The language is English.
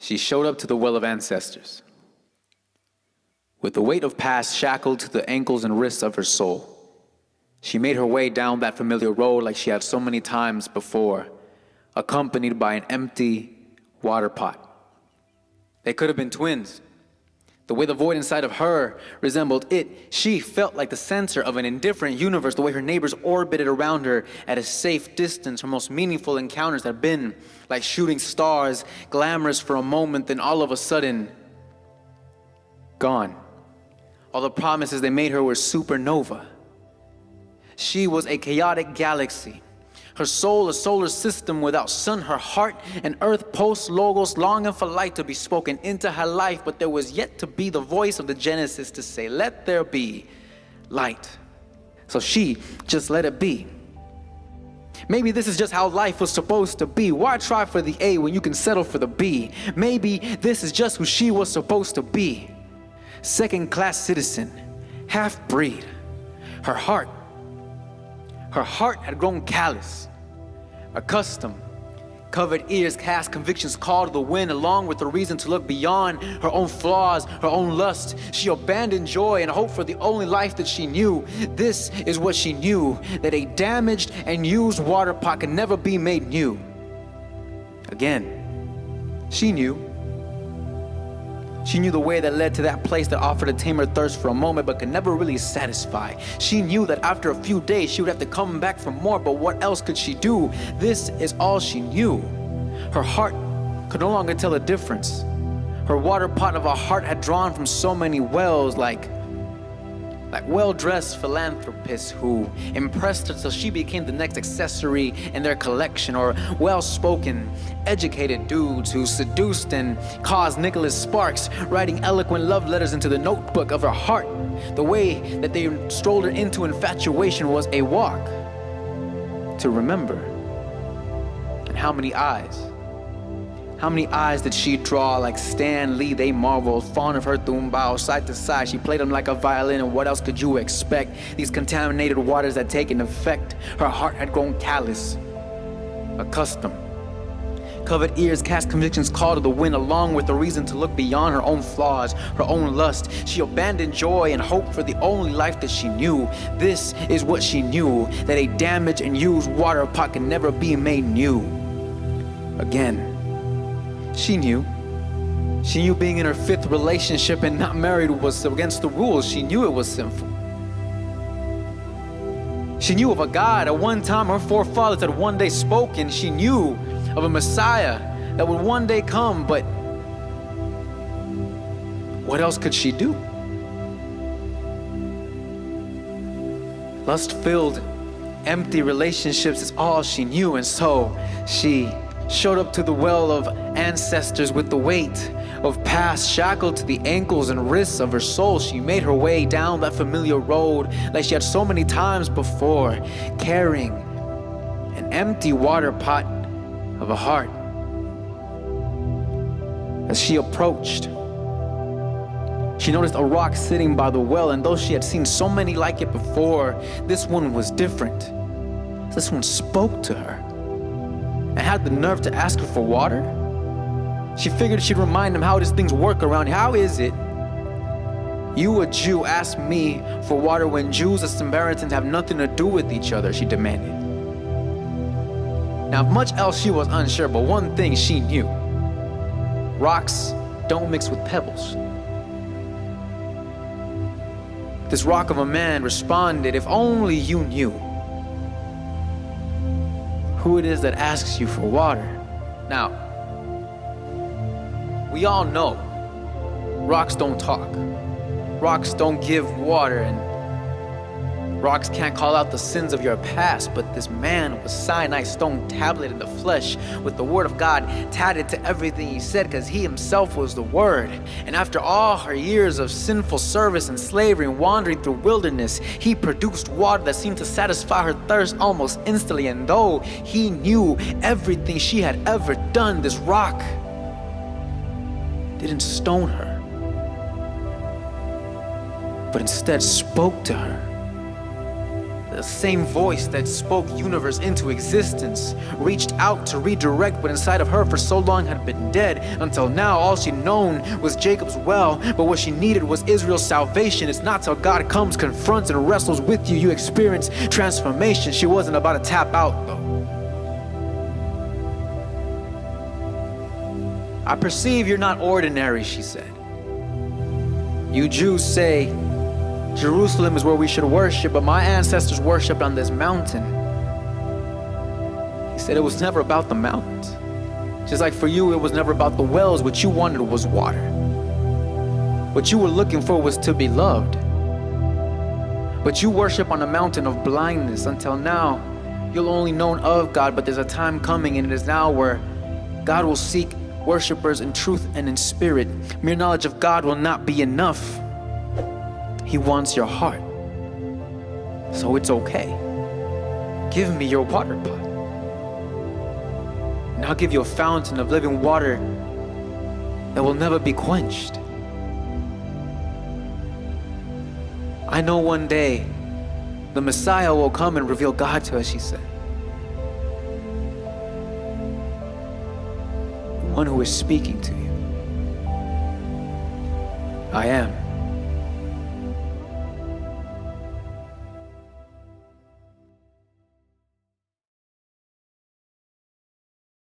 She showed up to the well of ancestors. With the weight of past shackled to the ankles and wrists of her soul, she made her way down that familiar road like she had so many times before, accompanied by an empty water pot. They could have been twins. The way the void inside of her resembled it, she felt like the center of an indifferent universe, the way her neighbors orbited around her at a safe distance. Her most meaningful encounters had been like shooting stars, glamorous for a moment, then all of a sudden, gone. All the promises they made her were supernova. She was a chaotic galaxy. Her soul a solar system without sun, her heart an earth post logos longing for light to be spoken into her life, but there was yet to be the voice of the Genesis to say, let there be light. So she just let it be. Maybe this is just how life was supposed to be. Why try for the A when you can settle for the B? Maybe this is just who she was supposed to be. Second-class citizen, half-breed. Her heart had grown callous, accustomed. Covered ears cast convictions call to the wind, along with the reason to look beyond her own flaws, her own lust. She abandoned joy and hope for the only life that she knew. This is what she knew, that a damaged and used water pot can never be made new. Again, she knew. She knew the way that led to that place that offered a tamer thirst for a moment but could never really satisfy. She knew that after a few days she would have to come back for more, but what else could she do? This is all she knew. Her heart could no longer tell a difference. Her water pot of a heart had drawn from so many wells, like well-dressed philanthropists who impressed her till she became the next accessory in their collection, or well-spoken, educated dudes who seduced and caused Nicholas Sparks writing eloquent love letters into the notebook of her heart. The way that they strolled her into infatuation was a walk to remember. And how many eyes? How many eyes did she draw like Stan Lee? They marveled, fond of her tumbao, side to side. She played them like a violin, and what else could you expect? These contaminated waters had taken effect. Her heart had grown callous, accustomed. Covered ears cast convictions call to the wind, along with the reason to look beyond her own flaws, her own lust. She abandoned joy and hope for the only life that she knew. This is what she knew, that a damaged and used water pot can never be made new. Again. She knew. She knew being in her fifth relationship and not married was against the rules. She knew it was sinful. She knew of a God at one time her forefathers had one day spoken. She knew of a Messiah that would one day come, but what else could she do? Lust-filled, empty relationships is all she knew, and so she showed up to the well of ancestors with the weight of past shackled to the ankles and wrists of her soul. She made her way down that familiar road like she had so many times before, carrying an empty water pot of a heart. As she approached, she noticed a rock sitting by the well, and though she had seen so many like it before, this one was different. This one spoke to her and had the nerve to ask her for water. She figured she'd remind him how these things work around here. How is it you, a Jew, ask me for water when Jews and Samaritans have nothing to do with each other? She demanded. Now, of much else she was unsure, but one thing she knew: rocks don't mix with pebbles. This rock of a man responded, if only you knew who it is that asks you for water. Now, we all know rocks don't talk. Rocks don't give water, and rocks can't call out the sins of your past, but this man was Sinai stone tablet in the flesh with the word of God tatted to everything he said, because he himself was the word. And after all her years of sinful service and slavery and wandering through wilderness, he produced water that seemed to satisfy her thirst almost instantly. And though he knew everything she had ever done, this rock didn't stone her, but instead spoke to her. The same voice that spoke universe into existence reached out to redirect what inside of her for so long had been dead. Until now, all she'd known was Jacob's well, but what she needed was Israel's salvation. It's not till God comes, confronts, and wrestles with you, you experience transformation. She wasn't about to tap out, though. I perceive you're not ordinary, she said. You Jews say Jerusalem is where we should worship, but my ancestors worshipped on this mountain. He said it was never about the mountains. Just like for you, it was never about the wells. What you wanted was water. What you were looking for was to be loved. But you worship on a mountain of blindness. Until now, you'll only known of God, but there's a time coming, and it is now where God will seek worshipers in truth and in spirit. Mere knowledge of God will not be enough. He wants your heart. So it's okay. Give me your water pot, and I'll give you a fountain of living water that will never be quenched. I know one day the Messiah will come and reveal God to us, she said. The one who is speaking to you. I am.